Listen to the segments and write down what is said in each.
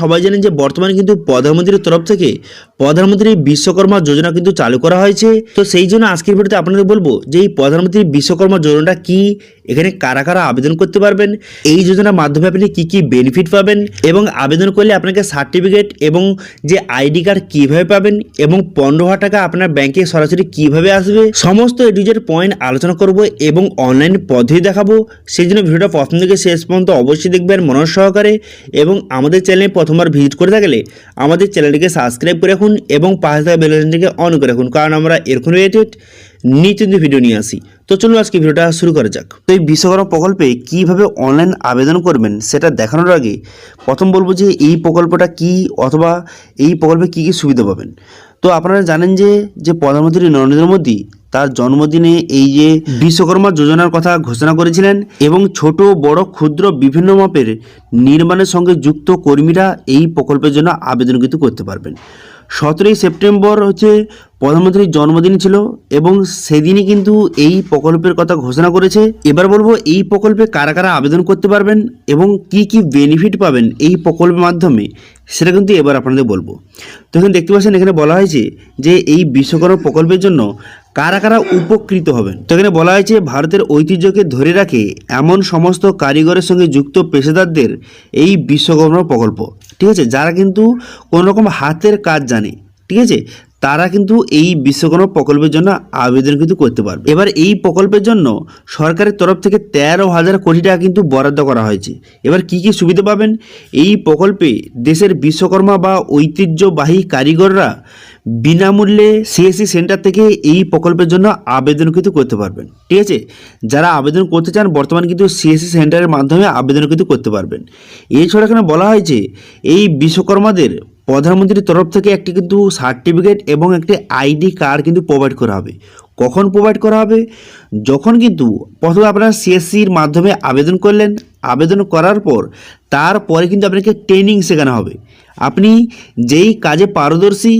সবাই জানেন যে বর্তমানে কিন্তু প্রধানমন্ত্রীর তরফ থেকে প্রধানমন্ত্রী বিশ্বকর্মা যোজনা কিন্তু চালু করা হয়েছে। তো সেই জন্য আজকের ভিডিওতে আপনাদের বলবো যে এই প্রধানমন্ত্রী বিশ্বকর্মা যোজনাটা কি, এখানে কারা কারা আবেদন করতে পারবেন, এই যোজনার মাধ্যমে আপনি কি কি বেনিফিট পাবেন এবং আবেদন করলে আপনাকে সার্টিফিকেট এবং যে আইডি কার্ড কীভাবে পাবেন এবং 15,000 টাকা আপনার ব্যাংকে সরাসরি কিভাবে আসবে, সমস্ত এডুজের পয়েন্ট আলোচনা করব এবং অনলাইন পদ্ধতি দেখাবো। সেই জন্য ভিডিওটা প্রথম থেকে শেষ পর্যন্ত অবশ্যই দেখবেন মনোযোগ সহকারে এবং আমাদের চ্যানেলে প্রথমবার ভিজিট করে থাকলে আমাদের চ্যানেলটিকে সাবস্ক্রাইব করে রাখুন এবং পাশে থাকা বেল আইকনটিকে অন করে রাখুন, কারণ আমরা এরকম রিলেটেড নিত্য ভিডিও নিয়ে আসি। তো চলুন আজকে ভিডিওটা শুরু করা যাক। তো এই বিশ্বকর্মা প্রকল্পে কিভাবে অনলাইন আবেদন করবেন সেটা দেখানোর আগে প্রথম বলবো যে এই প্রকল্পটা কি অথবা এই প্রকল্পে কি কি সুবিধা পাবেন। তো আপনারা জানেন যে প্রধানমন্ত্রী নরেন্দ্র মোদী তার জন্মদিনে এই যে বিশ্বকর্মা যোজনার কথা ঘোষণা করেছিলেন এবং ছোট বড় ক্ষুদ্র বিভিন্ন মাপের নির্মাণের সঙ্গে যুক্ত কর্মীরা এই প্রকল্পের জন্য আবেদন কিন্তু করতে পারবেন। 17 সেপ্টেম্বর হচ্ছে প্রধানমন্ত্রীর জন্মদিন ছিল এবং সেদিনই কিন্তু এই প্রকল্পের কথা ঘোষণা করেছে। এবার বলবো এই প্রকল্পে কারা কারা আবেদন করতে পারবেন এবং কি কি বেনিফিট পাবেন এই প্রকল্পের মাধ্যমে, সেটা কিন্তু এবার আপনাদের বলবো। তো এখানে দেখতে পাচ্ছেন এখানে বলা হয়েছে যে এই বিশ্বকর্মা প্রকল্পের জন্য কারা কারা উপকৃত হবেন। তো এখানে বলা হয়েছে ভারতের ঐতিহ্যকে ধরে রাখে এমন সমস্ত কারিগরের সঙ্গে যুক্ত পেশাদারদের এই বিশ্বকর্মা প্রকল্প, ঠিক আছে, যারা কিন্তু কোনো রকম হাতের কাজ জানে, ঠিক আছে, তারা কিন্তু এই বিশ্বকর্মা প্রকল্পের জন্য আবেদন কিন্তু করতে পারবে। এবার এই প্রকল্পের জন্য সরকারের তরফ থেকে 13,000 কোটি টাকা কিন্তু বরাদ্দ করা হয়েছে। এবার কি কি সুবিধা পাবেন এই প্রকল্পে? দেশের বিশ্বকর্মা বা ঐতিহ্যবাহী কারিগররা বিনামূল্যে সিএসসি সেন্টার থেকে এই প্রকল্পের জন্য আবেদন কিন্তু করতে পারবেন, ঠিক আছে। যারা আবেদন করতে চান বর্তমানে কিন্তু সিএসসি সেন্টারের মাধ্যমে আবেদন কিন্তু করতে পারবেন। এছাড়া এখানে বলা হয়েছে এই বিশ্বকর্মাদের প্রধানমন্ত্রীর তরফ থেকে একটি কিন্তু সার্টিফিকেট এবং একটি আইডি কার্ড কিন্তু প্রোভাইড করা হবে। কখন প্রোভাইড করা হবে? যখন কিন্তু প্রথমে আপনারা সিএসসির মাধ্যমে আবেদন করলেন, আবেদন করার পর তারপরে কিন্তু আপনাকে ট্রেনিং শেখানো হবে। আপনি যেই কাজে পারদর্শী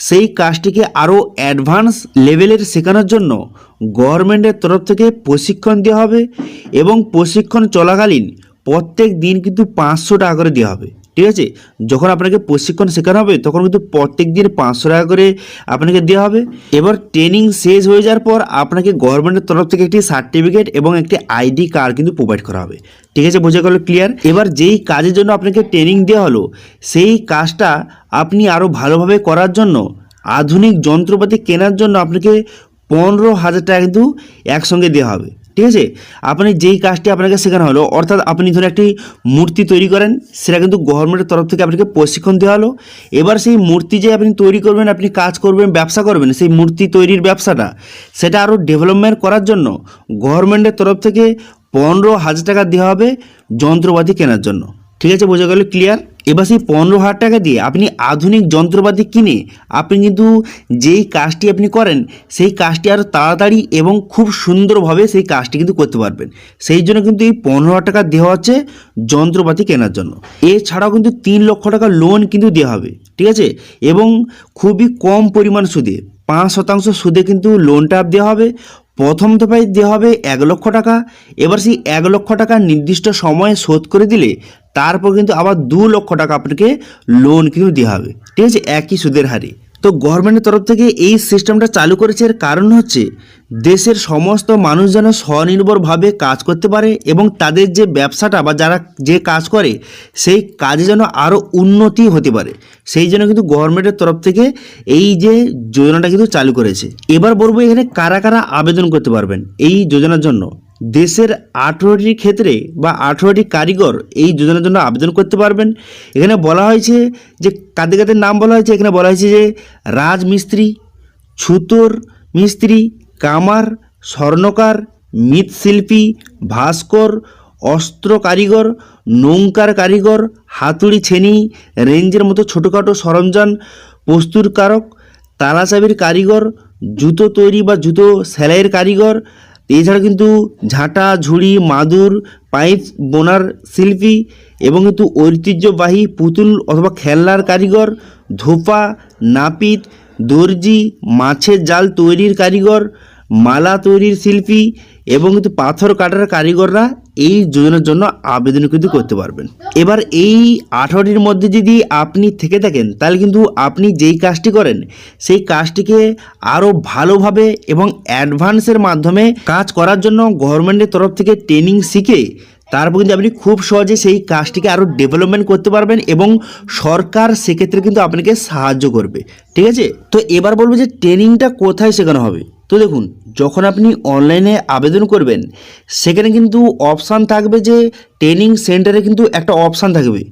সেই কাজটিকে আরও অ্যাডভান্স লেভেলের শেখানোর জন্য গভর্নমেন্টের তরফ থেকে প্রশিক্ষণ দেওয়া হবে এবং প্রশিক্ষণ চলাকালীন প্রত্যেক দিন কিন্তু 500 টাকা করে দেওয়া হবে, ঠিক আছে। যখন আপনাকে প্রশিক্ষণ শেখানো হবে তখন কিন্তু প্রত্যেক দিন 500 টাকা করে আপনাকে দেওয়া হবে। এবার ট্রেনিং শেষ হয়ে যাওয়ার পর আপনাকে গভর্নমেন্টের তরফ থেকে একটি সার্টিফিকেট এবং একটি আইডি কার্ড কিন্তু প্রোভাইড করা হবে, ঠিক আছে। বোঝা গেল? ক্লিয়ার? এবার যেই কাজের জন্য আপনাকে ট্রেনিং দেওয়া হলো সেই কাজটা আপনি আরও ভালোভাবে করার জন্য আধুনিক যন্ত্রপাতি কেনার জন্য আপনাকে 15,000 টাকা কিন্তু একসঙ্গে দেওয়া হবে, ঠিক আছে। আপনি যেই কাজটি আপনাকে শেখানো হলো, অর্থাৎ আপনি ধরুন একটি মূর্তি তৈরি করেন, সেটা কিন্তু গভর্নমেন্টের তরফ থেকে আপনাকে প্রশিক্ষণ দেওয়া হলো। এবার সেই মূর্তি যে আপনি তৈরি করবেন, আপনি কাজ করবেন, ব্যবসা করবেন, সেই মূর্তি তৈরির ব্যবসাটা সেটা আরও ডেভেলপমেন্ট করার জন্য গভর্নমেন্টের তরফ থেকে 15,000 টাকা দেওয়া হবে যন্ত্রপাতি কেনার জন্য, ঠিক আছে। বোঝা গেল? ক্লিয়ার? এবার সেই 15,000 টাকা দিয়ে আপনি আধুনিক যন্ত্রপাতি কিনে আপনি কিন্তু যেই কাজটি আপনি করেন সেই কাজটি আরও তাড়াতাড়ি এবং খুব সুন্দরভাবে সেই কাজটি কিন্তু করতে পারবেন। সেই জন্য কিন্তু এই 15,000 টাকা দেওয়া হচ্ছে যন্ত্রপাতি কেনার জন্য। এছাড়াও কিন্তু 3 লক্ষ টাকা লোন কিন্তু দেওয়া হবে, ঠিক আছে, এবং খুবই কম পরিমাণ সুদে 5% সুদে কিন্তু লোনটা দেওয়া হবে। প্রথম দফায় দেওয়া হবে 1 লক্ষ টাকা। এবার সেই 1 লক্ষ টাকা নির্দিষ্ট সময়ে শোধ করে দিলে তারপর কিন্তু আবার 2 লক্ষ টাকা আপনাকে লোন কিন্তু দেওয়া হবে, ঠিক আছে, একই সুদের হারে। তো গভর্নমেন্টের তরফ থেকে এই সিস্টেমটা চালু করেছে, এর কারণ হচ্ছে দেশের সমস্ত মানুষ যেন স্বনির্ভরভাবে কাজ করতে পারে এবং তাদের যে ব্যবসাটা বা যারা যে কাজ করে সেই কাজে যেন আরও উন্নতি হতে পারে। সেই জন্য কিন্তু গভর্নমেন্টের তরফ থেকে এই যে যোজনাটা কিন্তু চালু করেছে। এবার বলবো এখানে কারা কারা আবেদন করতে পারবেন এই যোজনার জন্য। দেশের 18টি ক্ষেত্রে বা 18টি কারিগর এই যোজনার জন্য আবেদন করতে পারবেন। এখানে বলা হয়েছে যে কাদের কাদের নাম বলা হয়েছে। এখানে বলা হয়েছে যে রাজমিস্ত্রি, ছুতোর মিস্ত্রি, কামার, স্বর্ণকার, মৃৎশিল্পী, ভাস্কর, অস্ত্র কারিগর, নৌকার কারিগর, হাতুড়ি ছেনি, রেঞ্জের মতো ছোটোখাটো সরঞ্জাম প্রস্তুতকারক, তালাচাবির কারিগর, জুতো তৈরি বা জুতো সেলাইয়ের কারিগর, এছাড়া কিন্তু ঝাঁটা, ঝুড়ি, মাদুর, পাইপ বোনার শিল্পী এবং কিন্তু ঐতিহ্যবাহী পুতুল অথবা খেলনার কারিগর, ধোপা, নাপিত, দর্জি, মাছের জাল তৈরির কারিগর, মালা তৈরির শিল্পী এবং কিন্তু পাথর কাটার কারিগররা এই যোজনার জন্য আবেদন কিন্তু করতে পারবেন। এবার এই 18টির মধ্যে যদি আপনি থেকে থাকেন তাহলে কিন্তু আপনি যেই কাজটি করেন সেই কাজটিকে আরও ভালোভাবে এবং অ্যাডভান্সের মাধ্যমে কাজ করার জন্য গভর্নমেন্টের তরফ থেকে ট্রেনিং শিখে তারপর কিন্তু আপনি খুব সহজে সেই কাজটিকে আরও ডেভেলপমেন্ট করতে পারবেন এবং সরকার সেক্ষেত্রে কিন্তু আপনাকে সাহায্য করবে। ঠিক আছে, তো এবার বলবো যে ট্রেনিংটা কোথায় শেখানো হবে। তো দেখুন, যখন আপনি অনলাইনে আবেদন করবেন সেখানে কিন্তু অপশান থাকবে যে ট্রেনিং সেন্টারে কিন্তু একটা অপশান থাকবে।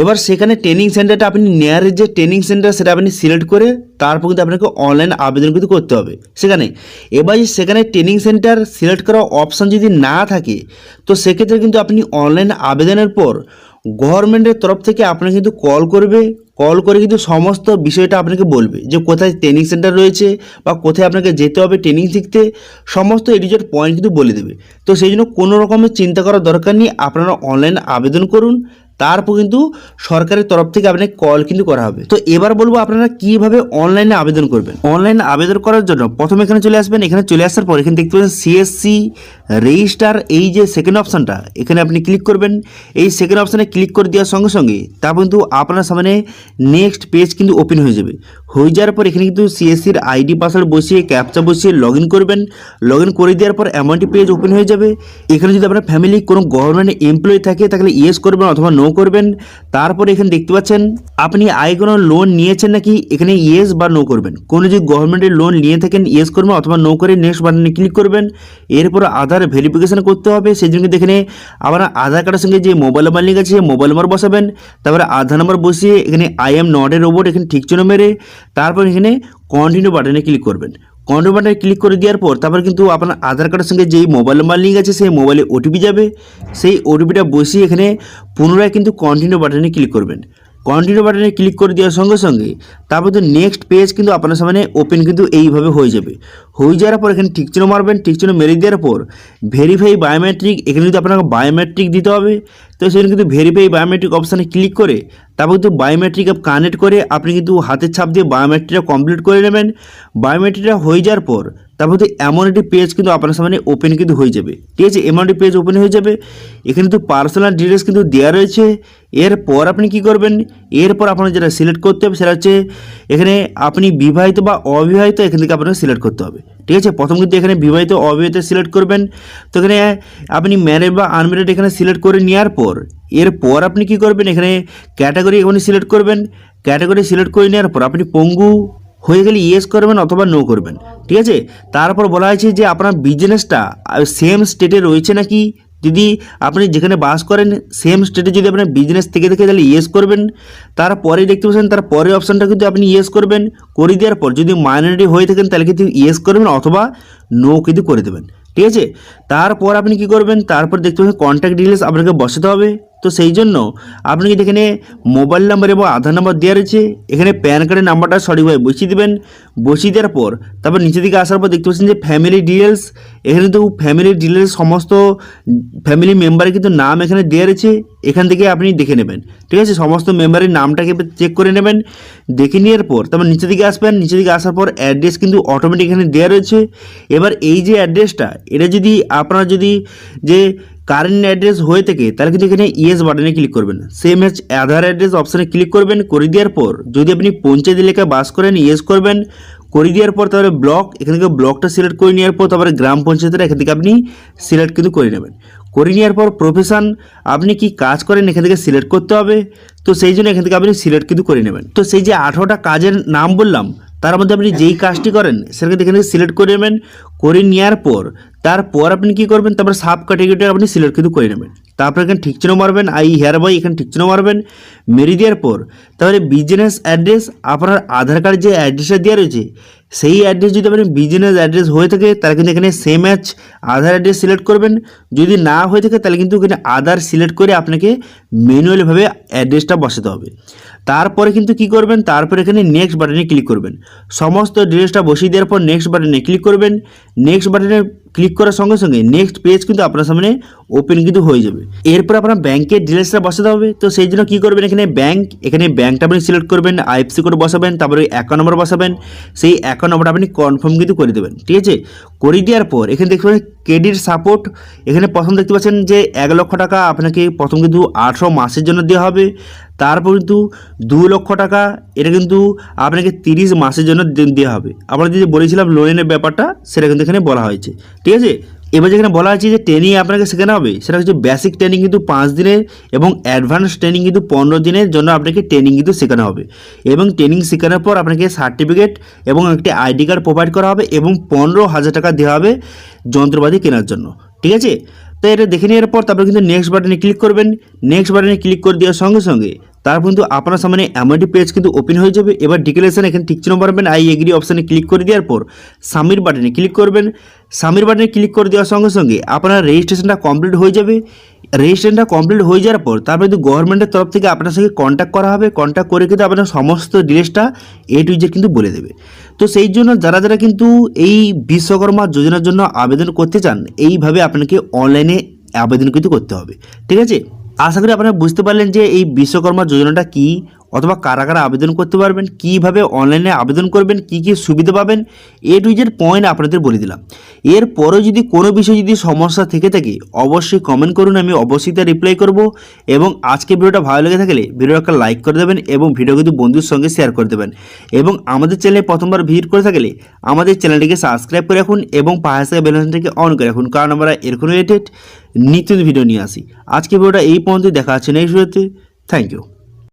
এবার সেখানে ট্রেনিং সেন্টারটা আপনি নিয়ারের যে ট্রেনিং সেন্টার সেটা আপনি সিলেক্ট করে তারপর কিন্তু আপনাকে অনলাইন আবেদন কিন্তু করতে হবে সেখানে। এবার সেখানে ট্রেনিং সেন্টার সিলেক্ট করা অপশান যদি না থাকে তো সেক্ষেত্রে কিন্তু আপনি অনলাইন আবেদনের পর গভর্নমেন্টের তরফ থেকে আপনাকে কিন্তু কল করবে, কল করে কিন্তু সমস্ত বিষয়টা আপনাকে বলবে যে কোথায় ট্রেনিং সেন্টার রয়েছে বা কোথায় আপনাকে যেতে হবে ট্রেনিং শিখতে, সমস্ত এডিজের পয়েন্ট কিন্তু বলে দেবে। তো সেই জন্য কোনো রকমের চিন্তা করার দরকার নেই, আপনারা অনলাইন আবেদন করুন, তারপর কিন্তু সরকারের তরফ থেকে আপনাকে কল কিন্তু করা হবে। তো এবার বলবো আপনারা কিভাবে অনলাইনে আবেদন করবেন। অনলাইনে আবেদন করার জন্য প্রথমে এখানে চলে আসবেন। এখানে চলে আসার পর এখানে দেখতে পাচ্ছেন সিএসসি রেজিস্টার, এই যে সেকেন্ড অপশানটা এখানে আপনি ক্লিক করবেন। এই সেকেন্ড অপশানে ক্লিক করে দেওয়ার সঙ্গে সঙ্গে তারপর কিন্তু আপনার সামনে নেক্সট পেজ কিন্তু ওপেন হয়ে যাবে। হয়ে যাওয়ার পর এখানে কিন্তু সিএসসির আইডি পাসওয়ার্ড বসিয়ে ক্যাপচা বসিয়ে লগ ইন করবেন। লগ ইন করে দেওয়ার পর এমন একটি পেজ ওপেন হয়ে যাবে। এখানে যদি আপনার ফ্যামিলি কোনো গভর্নমেন্ট এমপ্লয়ি থাকে তাহলে ইয়েস করবেন অথবা নো করবেন। তারপর এখানে দেখতে পাচ্ছেন আপনি আগে কোনো লোন নিয়েছেন নাকি, এখানে ইয়েস বা নো করবেন। কোনো যদি গভর্নমেন্টের লোন নিয়ে থাকেন ইয়েস করবেন অথবা নো করে নেক্সট বাটনে ক্লিক করবেন। এরপর আধার ভেরিফিকেশন করতে হবে, সেই জন্য এখানে আবার আধার কার্ডের সঙ্গে যে মোবাইল নাম্বার লিঙ্ক আছে মোবাইল নাম্বার বসাবেন। তারপরে আধার নাম্বার বসিয়ে এখানে I am not a robot এখানে ঠিক চিহ্ন মেরে তারপর এখানে কন্টিনিউ বাটনে ক্লিক করবেন। কন্টিনিউ বাটনে ক্লিক করে দেওয়ার পর তারপর কিন্তু আপনার আধার কার্ডের সঙ্গে যেই মোবাইল নাম্বার লিঙ্ক আছে সেই মোবাইলে ওটিপি যাবে। সেই ওটিপিটা বসিয়ে এখানে পুনরায় কিন্তু কন্টিনিউ বাটনে ক্লিক করবেন। কন্টিনিউ বাটনে ক্লিক করে দেওয়ার সঙ্গে সঙ্গে তারপর তো নেক্সট পেজ কিন্তু আপনার সামনে ওপেন কিন্তু এইভাবে হয়ে যাবে। হয়ে যাওয়ার পর এখানে টিক চিহ্ন মারবেন। টিক চিহ্ন মেরে দেওয়ার পর ভেরিফাই বায়োমেট্রিক, এখানে কিন্তু আপনাকে বায়োমেট্রিক দিতে হবে। তো সেখানে কিন্তু ভেরিফাই বায়োমেট্রিক অপশানে ক্লিক করে তারপর কিন্তু বায়োমেট্রিক কানেক্ট করে আপনি কিন্তু হাতের ছাপ দিয়ে বায়োমেট্রিকটা কমপ্লিট করে নেবেন। বায়োমেট্রিকটা হয়ে যাওয়ার পর তারপর তো এমন একটি পেজ কিন্তু আপনার সামনে ওপেন কিন্তু হয়ে যাবে। ঠিক আছে, এমন একটি পেজ ওপেন হয়ে যাবে। এখানে কিন্তু পার্সোনাল ডিটেলস কিন্তু দেওয়া রয়েছে। এরপর আপনি কি করবেন, এরপর আপনার যেটা সিলেক্ট করতে হবে সেটা হচ্ছে এখানে আপনি বিবাহিত বা অবিবাহিত, এখান থেকে আপনাকে সিলেক্ট করতে হবে। ঠিক আছে, প্রথম কিন্তু এখানে বিবাহিত অবিবাহিত সিলেক্ট করবেন। তো এখানে আপনি ম্যারিড বা আনম্যারিড এখানে সিলেক্ট করে নেওয়ার পর এরপর আপনি কি করবেন, এখানে ক্যাটাগরি এখানে সিলেক্ট করবেন। ক্যাটাগরি সিলেক্ট করে নেওয়ার পর আপনি পঙ্গু হয়ে গেলে ইয়েস করবেন অথবা নো করবেন। ঠিক আছে, তারপর বলা হয়েছে যে আপনার বিজনেসটা সেম স্টেটে রয়েছে নাকি, যদি আপনি যেখানে বাস করেন সেম স্টেটে যদি আপনার বিজনেস থেকে থাকে তাহলে ইয়েস করবেন। তারপরে দেখতে পাচ্ছেন তার পরের অপশানটা কিন্তু আপনি ইয়েস করবেন। করে দেওয়ার পর যদি মাইনরিটি হয়ে থাকেন তাহলে কিন্তু ইয়েস করবেন অথবা নো কিন্তু করে দেবেন। ঠিক আছে, তারপর আপনি কি করবেন, তারপর দেখতে পাচ্ছেন কন্ট্যাক্ট ডিটেলস আপনাকে বসাতে হবে। তো সেই জন্য আপনি যদি এখানে মোবাইল নাম্বার এবং আধার নাম্বার দেওয়া রয়েছে এখানে প্যান কার্ডের নাম্বারটা সঠিকভাবে বসিয়ে দেবেন। বসিয়ে দেওয়ার পর তারপর নিচের দিকে আসার পর দেখতে পাচ্ছেন যে ফ্যামিলি ডিটেলস, এখানে কিন্তু ফ্যামিলি ডিটেলস সমস্ত ফ্যামিলি মেম্বারের কিন্তু নাম এখানে দেওয়া রয়েছে, এখান থেকে আপনি দেখে নেবেন। ঠিক আছে, সমস্ত মেম্বারের নামটাকে চেক করে নেবেন। দেখে নেওয়ার পর তারপর নিচের দিকে আসবেন। নিচের দিকে আসার পর অ্যাড্রেস কিন্তু অটোমেটিক এখানে দেওয়া রয়েছে। এবার এই যে অ্যাড্রেসটা এটা যদি আপনার যদি যে কারেন্ট অ্যাড্রেস হয়ে থাকে তাহলে কিন্তু এখানে ইয়েস বাটনে ক্লিক করবেন। সেম এজ আধার অ্যাড্রেস অপশানে ক্লিক করবেন। করে দেওয়ার পর যদি আপনি পঞ্চায়েত এলাকায় বাস করেন ইয়েস করবেন। করে দেওয়ার পর তারপরে ব্লক, এখান থেকে ব্লকটা সিলেক্ট করে নেওয়ার পর তারপরে গ্রাম পঞ্চায়েতের এখান থেকে আপনি সিলেক্ট কিন্তু করে নেবেন। করে নেওয়ার পর প্রফেশন আপনি কি কাজ করেন এখান থেকে সিলেক্ট করতে হবে। তো সেই জন্য এখান থেকে আপনি সিলেক্ট কিন্তু করে নেবেন। তো সেই যে 18টা কাজের নাম বললাম তার মধ্যে আপনি যেই কাজটি করেন সেটাকে এখানে সিলেক্ট করে নেবেন। করে নেওয়ার পর তারপর আপনি কি করবেন, তারপর সাব ক্যাটাগরিটা আপনি সিলেক্ট কিন্তু করে নেবেন। তারপর এখানে ঠিক চিহ্ন মারবেন, আই হেয়ার বাই এখানে ঠিক চিহ্ন মারবেন। মেরে দেওয়ার পর তারপরে বিজনেস অ্যাড্রেস আপনার আধার কার্ড যে অ্যাড্রেসটা দেওয়া রয়েছে সেই অ্যাড্রেস যদি আপনার বিজনেস অ্যাড্রেস হয়ে থাকে তাহলে কিন্তু এখানে সেম ম্যাচ আধার অ্যাড্রেস সিলেক্ট করবেন। যদি না হয়ে থাকে তাহলে কিন্তু এখানে আধার সিলেক্ট করে আপনাকে ম্যানুয়ালিভাবে অ্যাড্রেসটা বসাতে হবে। তারপরে কিন্তু কি করবেন, তারপরে এখানে নেক্সট বাটনে ক্লিক করবেন। সমস্ত ডিটেলসটা বসিয়ে দেওয়ার পর নেক্সট বাটনে ক্লিক করবেন। নেক্সট বাটনে ক্লিক করার সঙ্গে সঙ্গে নেক্সট পেজ কিন্তু আপনার সামনে ওপেন কিন্তু হয়ে যাবে। এরপর আপনার ব্যাংকের ডিটেলসটা বসাতে হবে। তো সেই জন্য কী করবেন, এখানে ব্যাংকটা আপনি সিলেক্ট করবেন, আইএফসি কোড বসাবেন, তারপরে অ্যাকাউন্ট নম্বর বসাবেন, সেই অ্যাকাউন্ট নম্বরটা আপনি কনফার্ম কিন্তু করে দেবেন। ঠিক আছে, করে দেওয়ার পর এখানে দেখতে পাচ্ছেন ক্রেডিট সাপোর্ট, এখানে প্রথম দেখতে পাচ্ছেন যে 1 লক্ষ টাকা আপনাকে প্রথম কিন্তু 18 মাসের জন্য দেওয়া হবে, তারপর কিন্তু 2 লক্ষ টাকা এটা কিন্তু আপনাকে 30 মাসের জন্য দেওয়া হবে। আমরা যে বলেছিলাম লোনের ব্যাপারটা সেটা কিন্তু এখানে বলা হয়েছে। ঠিক আছে, এবার যেখানে বলা হয়েছে যে ট্রেনিং আপনাকে শেখানো হবে, সেটা হচ্ছে বেসিক ট্রেনিং কিন্তু 5 দিনের এবং অ্যাডভান্স ট্রেনিং কিন্তু 15 দিনের জন্য আপনাকে ট্রেনিং কিন্তু শেখানো হবে। এবং ট্রেনিং শেখানোর পর আপনাকে সার্টিফিকেট এবং একটি আইডি কার্ড প্রোভাইড করা হবে এবং 15,000 টাকা দেওয়া হবে যন্ত্রপাতি কেনার জন্য। ঠিক আছে, তো এটা দেখে নেওয়ার পর তারপর কিন্তু নেক্সট বাটনে ক্লিক করবেন। নেক্সট বাটনে ক্লিক করে দেওয়ার সঙ্গে সঙ্গে তারপর কিন্তু আপনার সামনে এমআইটি পেজ কিন্তু ওপেন হয়ে যাবে। এবার ডিক্লারেশন এখানে ঠিক চিহ্ন মারবেন, আই এগ্রি অপশানে ক্লিক করে দেওয়ার পর সাবমিট বাটনে ক্লিক করবেন। সাবমিট বাটনে ক্লিক করে দেওয়ার সঙ্গে সঙ্গে আপনার রেজিস্ট্রেশনটা কমপ্লিট হয়ে যাবে। রেজিস্ট্রেশনটা কমপ্লিট হয়ে যাওয়ার পর তারপর কিন্তু গভর্নমেন্টের তরফ থেকে আপনার সঙ্গে কন্ট্যাক্ট করা হবে। কন্ট্যাক্ট করে কিন্তু আপনার সমস্ত ডিটেলসটা A to Z কিন্তু বলে দেবে। তো সেই জন্য যারা যারা কিন্তু এই বিশ্বকর্মা যোজনার জন্য আবেদন করতে চান, এইভাবে আপনাকে অনলাইনে আবেদন কিন্তু করতে হবে। ঠিক আছে, আশা করি আপনারা বুঝতে পারলেন যে এই বিশ্বকর্মা যোজনাটা কী, অথবা কারা কারা আবেদন করতে পারবেন, কীভাবে অনলাইনে আবেদন করবেন, কী কী সুবিধা পাবেন, A to Z পয়েন্ট আপনাদের বলে দিলাম। এরপরও যদি কোনো বিষয়ে যদি সমস্যা থেকে থাকে অবশ্যই কমেন্ট করুন, আমি অবশ্যই তার রিপ্লাই করব। এবং আজকে ভিডিওটা ভালো লেগে থাকলে ভিডিওটা একটা লাইক করে দেবেন এবং ভিডিও কিন্তু বন্ধুর সঙ্গে শেয়ার করে দেবেন। এবং আমাদের চ্যানেলে প্রথমবার ভিজিট করে থাকলে আমাদের চ্যানেলটিকে সাবস্ক্রাইব করে রাখুন এবং পাশে বেল আইকনটিকে অন করে রাখুন, কারণ আমরা এরকম রিলেটেড নিত্য ভিডিও নিয়ে আসি। আজকে ভিডিওটা এই পর্যন্ত, দেখা হচ্ছে নেক্সট ভিডিওতে। Thank you.